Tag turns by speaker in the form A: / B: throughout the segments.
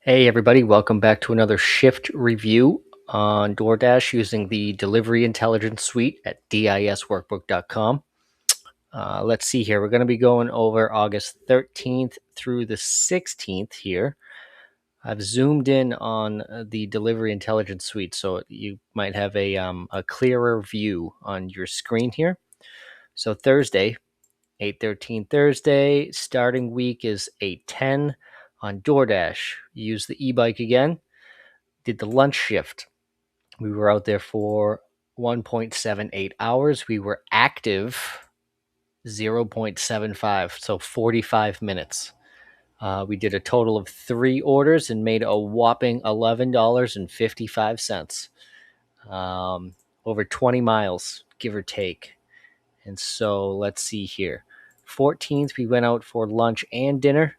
A: Hey everybody, welcome back to another shift review on DoorDash using the Delivery Intelligence Suite at disworkbook.com. Let's see here. We're going to be going over August 13th through the 16th here. I've zoomed in on the Delivery Intelligence Suite so you might have a clearer view on your screen here. So Thursday, 8/13 Thursday, starting week is 8/10 on DoorDash. Use the e-bike again. Did the lunch shift. We were out there for 1.78 hours. We were active 0.75, so 45 minutes. We did a total of 3 orders and made a whopping $11.55. Over 20 miles, give or take. And so let's see here. 14th, we went out for lunch and dinner.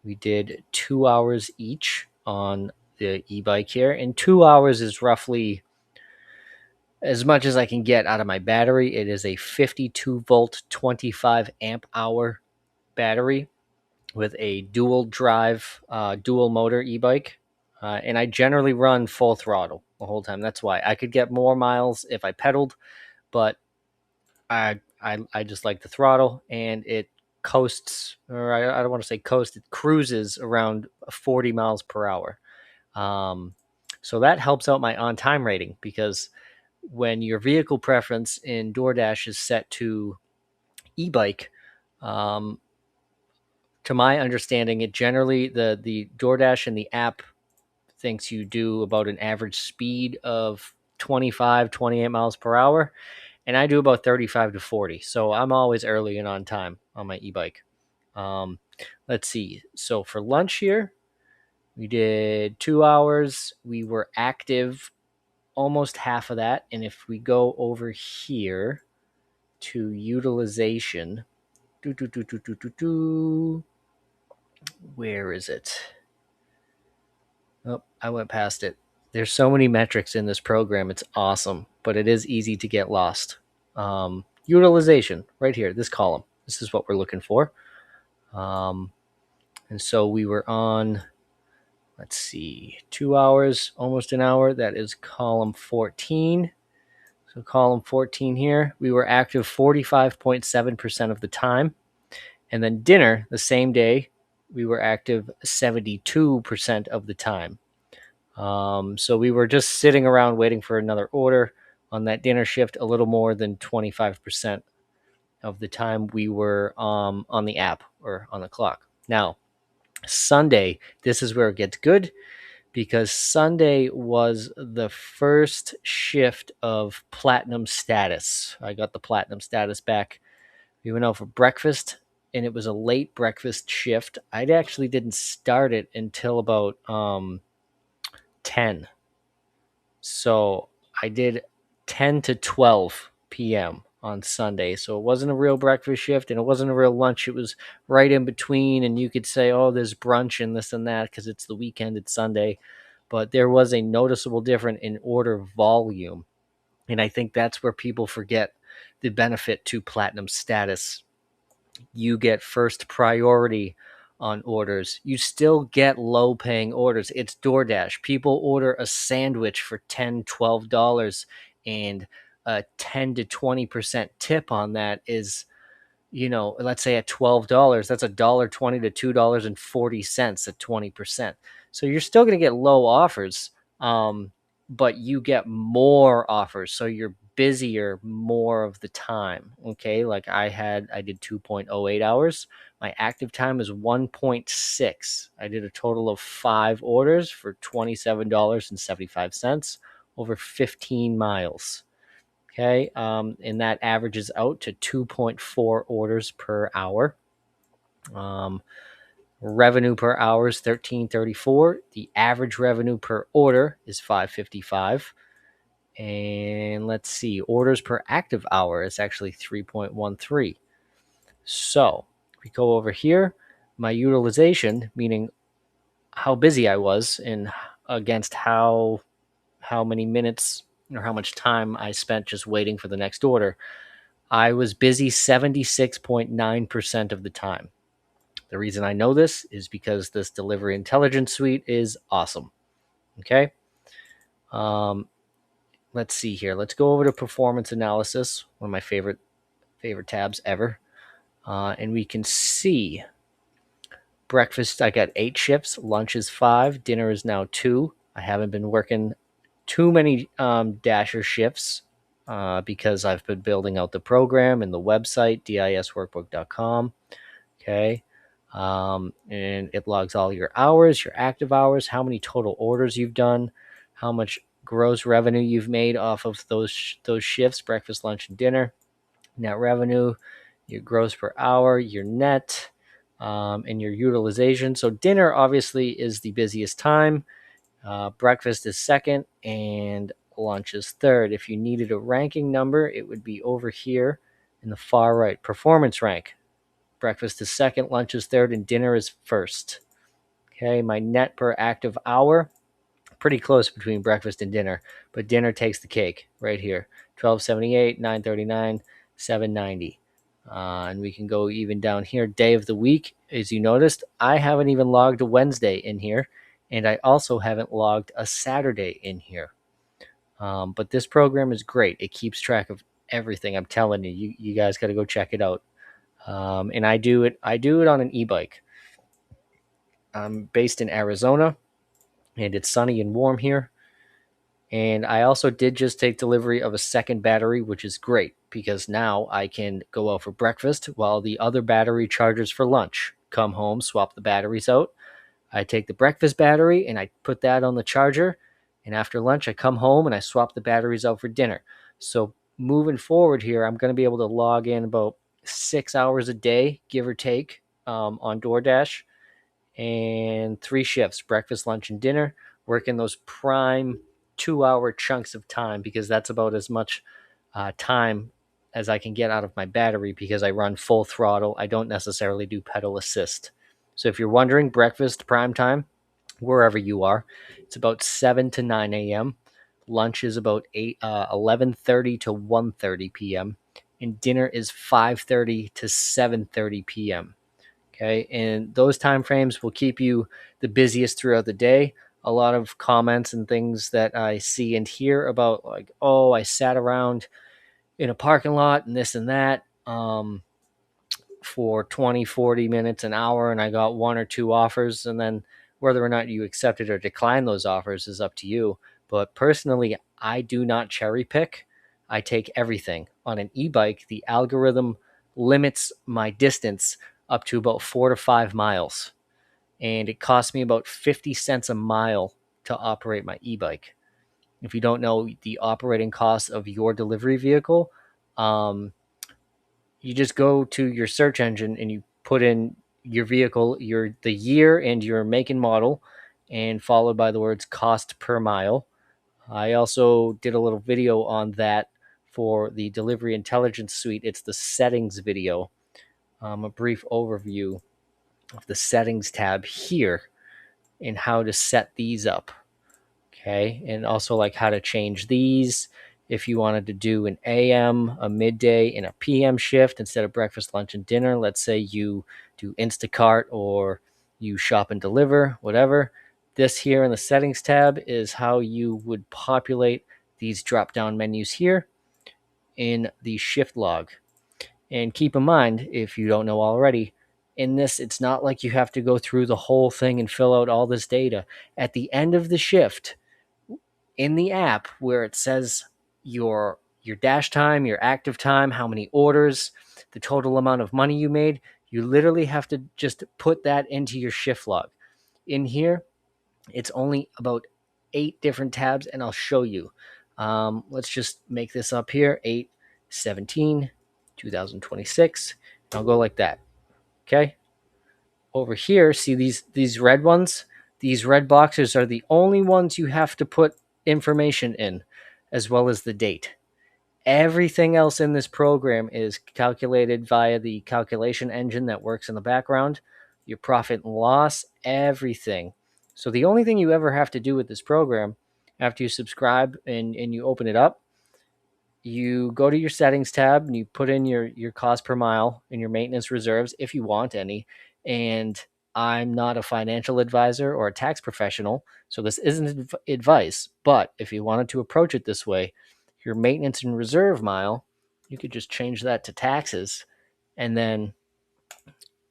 A: We did 2 hours each on the e-bike here, and 2 hours is roughly as much as I can get out of my battery. It is a 52 volt 25 amp hour battery with a dual drive dual motor e-bike, and I generally run full throttle the whole time. That's why I could get more miles if I pedaled, but I just like the throttle, and it coasts, or I don't want to say coast, it cruises around 40 miles per hour. So that helps out my on time rating, because when your vehicle preference in DoorDash is set to e-bike, um, to my understanding, it generally the DoorDash and the app thinks you do about an average speed of 25, 28 miles per hour, and I do about 35 to 40. So I'm always early and on time on my e-bike. Um, let's see. So for lunch here, we did 2 hours. We were active almost half of that. And if we go over here to utilization, where is it? Oh, I went past it. There's so many metrics in this program. It's awesome, but it is easy to get lost. Utilization, right here, this column. This is what we're looking for. And so we were on, let's see, 2 hours, almost an hour. That is column 14. So column 14 here, we were active 45.7% of the time. And then dinner, the same day, we were active 72% of the time. So we were just sitting around waiting for another order on that dinner shift a little more than 25% of the time we were on the app or on the clock. Now, Sunday, this is where it gets good, because Sunday was the first shift of platinum status. I got the platinum status back. We went out for breakfast, and it was a late breakfast shift. I actually didn't start it until about 10. So I did 10 to 12 p.m. on Sunday. So it wasn't a real breakfast shift, and it wasn't a real lunch. It was right in between. And you could say, oh, there's brunch and this and that because it's the weekend, it's Sunday. But there was a noticeable difference in order volume. And I think that's where people forget the benefit to platinum status. You get first priority on orders. You still get low paying orders. It's DoorDash. People order a sandwich for $10, $12, and a 10 to 20% tip on that is, let's say at $12, that's $1.20 to $2.40 at 20%. So you're still going to get low offers, but you get more offers. So you're busier more of the time. Okay. Like I did 2.08 hours. My active time is 1.6. I did a total of 5 orders for $27.75 over 15 miles. Okay. And that averages out to 2.4 orders per hour. Revenue per hour is $13.34. The average revenue per order is $5.55. And let's see, orders per active hour is actually 3.13. So if we go over here, my utilization, meaning how busy I was and against how many minutes or how much time I spent just waiting for the next order, I was busy 76.9% of the time. The reason I know this is because this delivery intelligence suite is awesome. Okay. Let's see here. Let's go over to performance analysis, one of my favorite tabs ever. And we can see breakfast, I got 8 shifts, lunch is 5, dinner is now 2. I haven't been working too many dasher shifts because I've been building out the program and the website, disworkbook.com. Okay. And it logs all your hours, your active hours, how many total orders you've done, how much gross revenue you've made off of those shifts, breakfast, lunch, and dinner, net revenue, your gross per hour, your net, and your utilization. So dinner obviously is the busiest time. Breakfast is second, and lunch is third. If you needed a ranking number, it would be over here in the far right. Performance rank. Breakfast is second, lunch is third, and dinner is first. Okay, my net per active hour, pretty close between breakfast and dinner, but dinner takes the cake right here. 1278, 939, 790. And we can go even down here. Day of the week, as you noticed, I haven't even logged a Wednesday in here, and I also haven't logged a Saturday in here. But this program is great. It keeps track of everything. I'm telling you, you guys got to go check it out. And I do it on an e-bike. I'm based in Arizona, and it's sunny and warm here. And I also did just take delivery of a second battery, which is great because now I can go out for breakfast while the other battery charges for lunch. Come home, swap the batteries out. I take the breakfast battery and I put that on the charger. And after lunch, I come home and I swap the batteries out for dinner. So moving forward here, I'm going to be able to log in about 6 hours a day, give or take, on DoorDash, and 3 shifts, breakfast, lunch, and dinner, working those prime 2-hour chunks of time because that's about as much time as I can get out of my battery because I run full throttle. I don't necessarily do pedal assist. So if you're wondering, breakfast, prime time, wherever you are, it's about 7 to 9 a.m. Lunch is about 11:30 to 1:30 p.m. And dinner is 5:30 to 7:30 p.m. Okay, and those time frames will keep you the busiest throughout the day. A lot of comments and things that I see and hear about, like, oh, I sat around in a parking lot and this and that for 20, 40 minutes, an hour, and I got 1 or 2 offers. And then whether or not you accept it or decline those offers is up to you. But personally, I do not cherry pick. I take everything. On an e-bike, the algorithm limits my distance up to about 4 to 5 miles. And it costs me about 50 cents a mile to operate my e-bike. If you don't know the operating costs of your delivery vehicle, you just go to your search engine and you put in your vehicle, the year and your make and model, and followed by the words cost per mile. I also did a little video on that for the delivery intelligence suite. It's the settings video, a brief overview of the settings tab here and how to set these up. Okay, and also like how to change these if you wanted to do an AM, a midday, and a PM shift instead of breakfast, lunch, and dinner. Let's say you do Instacart or you shop and deliver, whatever. This here in the settings tab is how you would populate these drop down menus here in the shift log. And keep in mind, if you don't know already, in this, it's not like you have to go through the whole thing and fill out all this data. At the end of the shift, in the app where it says your dash time, your active time, how many orders, the total amount of money you made, you literally have to just put that into your shift log. In here, it's only about 8 different tabs, and I'll show you. Let's just make this up here, 8/17, 2026. I'll go like that. Okay. Over here, see these red ones? These red boxes are the only ones you have to put information in, as well as the date. Everything else in this program is calculated via the calculation engine that works in the background, your profit and loss, everything. So the only thing you ever have to do with this program after you subscribe and you open it up, you go to your settings tab and you put in your cost per mile and your maintenance reserves if you want any. And I'm not a financial advisor or a tax professional, so this isn't advice. But if you wanted to approach it this way, your maintenance and reserve mile, you could just change that to taxes, and then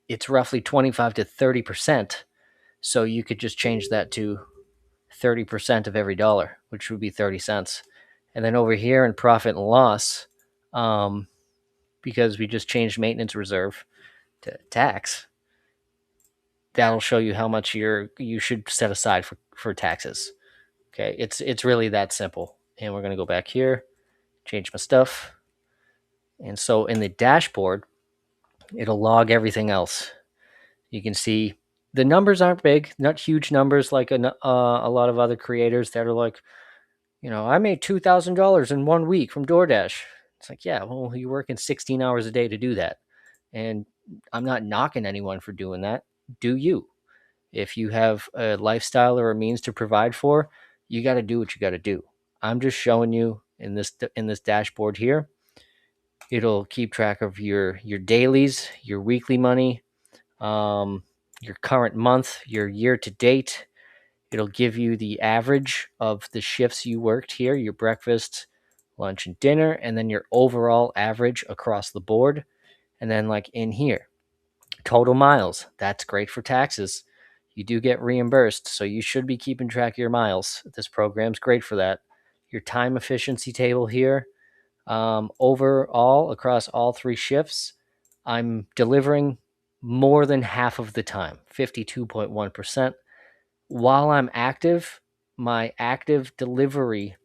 A: it's roughly 25 to 30%. So you could just change that to 30% of every dollar, which would be 30 cents. And then over here in profit and loss, because we just changed maintenance reserve to tax, that'll show you how much you should set aside for taxes. Okay, it's really that simple. And we're gonna go back here, change my stuff, and so in the dashboard, it'll log everything else. You can see the numbers aren't big, not huge numbers like a lot of other creators that are like, I made $2,000 in 1 week from DoorDash. It's like, yeah, well, you're working 16 hours a day to do that, and I'm not knocking anyone for doing that. Do you? If you have a lifestyle or a means to provide for, you got to do what you got to do. I'm just showing you in this dashboard here. It'll keep track of your dailies, your weekly money, your current month, your year to date. It'll give you the average of the shifts you worked here, your breakfast, lunch, and dinner, and then your overall average across the board. And then, like in here, total miles. That's great for taxes. You do get reimbursed, so you should be keeping track of your miles. This program's great for that. Your time efficiency table here. Overall, across all 3 shifts, I'm delivering more than half of the time, 52.1%. While I'm active, my active delivery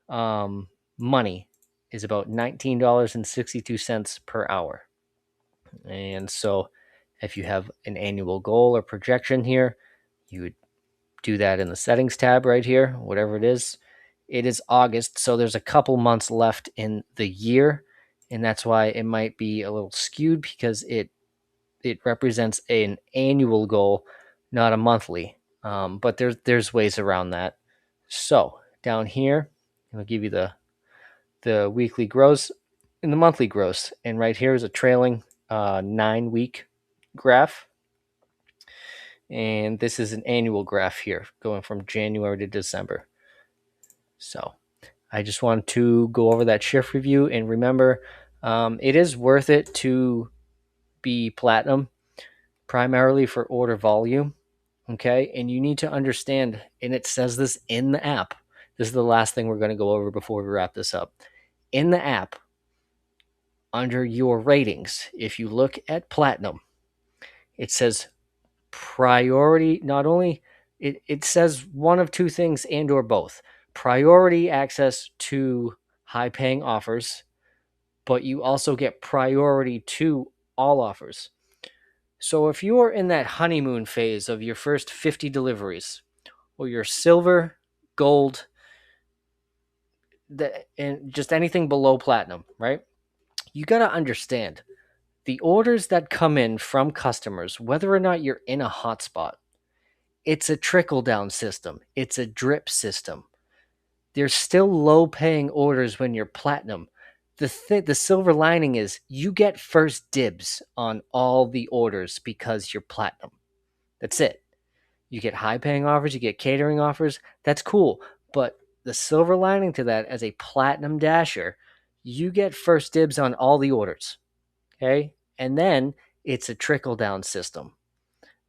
A: money is about $19.62 per hour. And so if you have an annual goal or projection here, you would do that in the settings tab right here, whatever it is. It is August, so there's a couple months left in the year, and that's why it might be a little skewed because it represents an annual goal, not a monthly. But there's ways around that. So down here, I'll give you the weekly gross and the monthly gross, and right here is a trailing 9-week graph, and this is an annual graph here going from January to December. So I just wanted to go over that shift review, and remember, it is worth it to be platinum primarily for order volume. Okay, and you need to understand, and it says this in the app. This is the last thing we're going to go over before we wrap this up. In the app, under your ratings, if you look at platinum, it says priority. Not only it says one of two things and or both: priority access to high paying offers, but you also get priority to all offers. So if you are in that honeymoon phase of your first 50 deliveries, or your silver, gold, and just anything below platinum, right? You got to understand the orders that come in from customers, whether or not you're in a hotspot, it's a trickle down system, it's a drip system. There's still low paying orders when you're platinum. The silver lining is you get first dibs on all the orders because you're platinum. That's it. You get high paying offers, you get catering offers. That's cool. But the silver lining to that, as a platinum dasher, you get first dibs on all the orders. Okay. And then it's a trickle down system.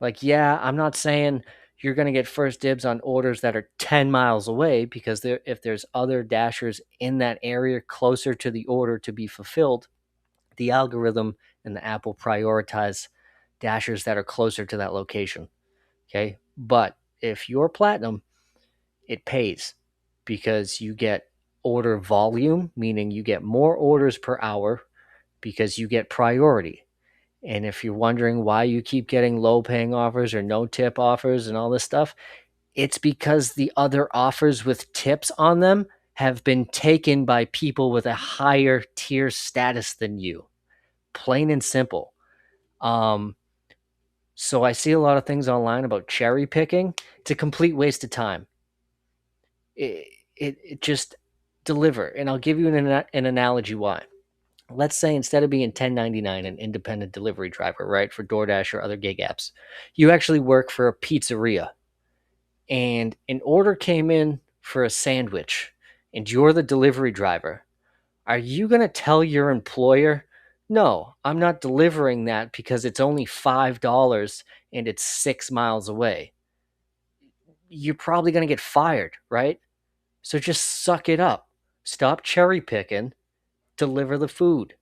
A: Like, yeah, I'm not saying you're going to get first dibs on orders that are 10 miles away, because if there's other dashers in that area closer to the order to be fulfilled, the algorithm and the app will prioritize dashers that are closer to that location. Okay. But if you're platinum, it pays because you get order volume, meaning you get more orders per hour because you get priority. And if you're wondering why you keep getting low paying offers or no tip offers and all this stuff, it's because the other offers with tips on them have been taken by people with a higher tier status than you. Plain and simple. So I see a lot of things online about cherry picking. It's a complete waste of time. It just deliver. And I'll give you an analogy why. let's say instead of being 1099 an independent delivery driver, right, for DoorDash or other gig apps, you actually work for a pizzeria and an order came in for a sandwich and you're the delivery driver. Are you going to tell your employer, no, I'm not delivering that because it's only $5 and it's 6 miles away? You're probably going to get fired, right? So just suck it up. Stop cherry picking, deliver the food.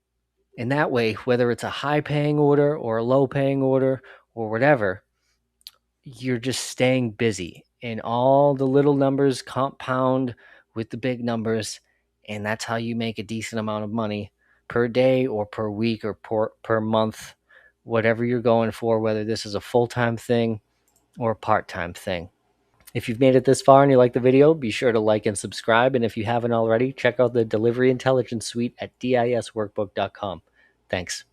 A: And that way, whether it's a high paying order or a low paying order or whatever, you're just staying busy. And all the little numbers compound with the big numbers. And that's how you make a decent amount of money per day or per week or per month, whatever you're going for, whether this is a full time thing or a part time thing. If you've made it this far and you like the video, be sure to like and subscribe. And if you haven't already, check out the Delivery Intelligence Suite at disworkbook.com. Thanks.